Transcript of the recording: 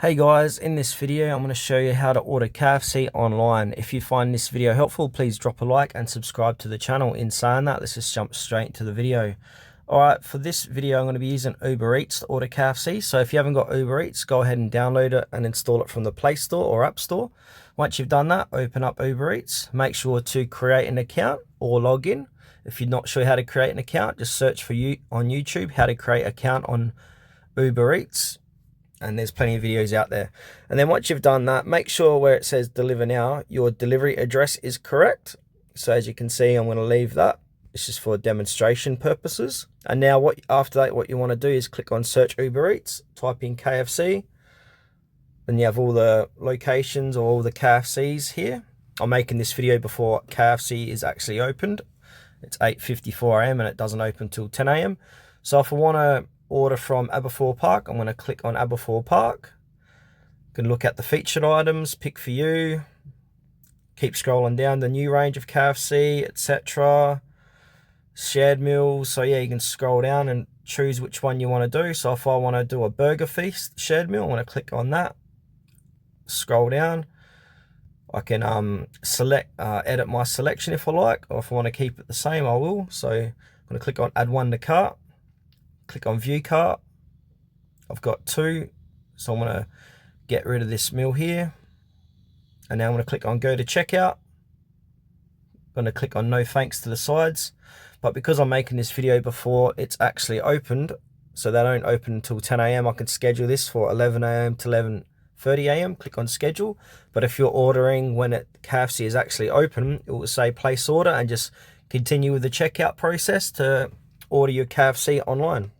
Hey guys, in this video I'm going to show you how to order KFC online. If you find this video helpful, please drop a like and subscribe to the channel. In saying that, let's just jump straight into the video. Alright, for this video I'm going to be using Uber Eats to order KFC. So if you haven't got Uber Eats, go ahead and download it and install it from the Play Store or App Store. Once you've done that, open up Uber Eats. Make sure to create an account or log in. If you're not sure how to create an account, just search for you on YouTube how to create an account on Uber Eats. And there's plenty of videos out there. And then once you've done that, make sure where it says deliver now, your delivery address is correct. So as you can see, I'm going to leave that. It's just for demonstration purposes. And now after that, what you want to do is click on search Uber Eats, type in KFC. Then you have all the locations or all the KFCs here. I'm making this video before KFC is actually opened. It's 8:54 AM and it doesn't open till 10 AM. So if I want to order from Aberfoyle Park, I'm going to click on Aberfoyle Park. You can look at the featured items, pick for you, keep scrolling down the new range of KFC, etc. Shared meals, so yeah, you can scroll down and choose which one you want to do. So if I want to do a burger feast shared meal, I'm going to click on that, scroll down. I can edit my selection if I like, or if I want to keep it the same, I will. So I'm going to click on add one to cart. Click on view cart. I've got two, so I'm going to get rid of this meal here. And now I'm going to click on go to checkout. I'm going to click on no thanks to the sides. But because I'm making this video before it's actually opened, so they don't open until 10 AM, I can schedule this for 11 AM to 11:30 AM. Click on schedule. But if you're ordering when KFC is actually open, it will say place order and just continue with the checkout process to order your KFC online.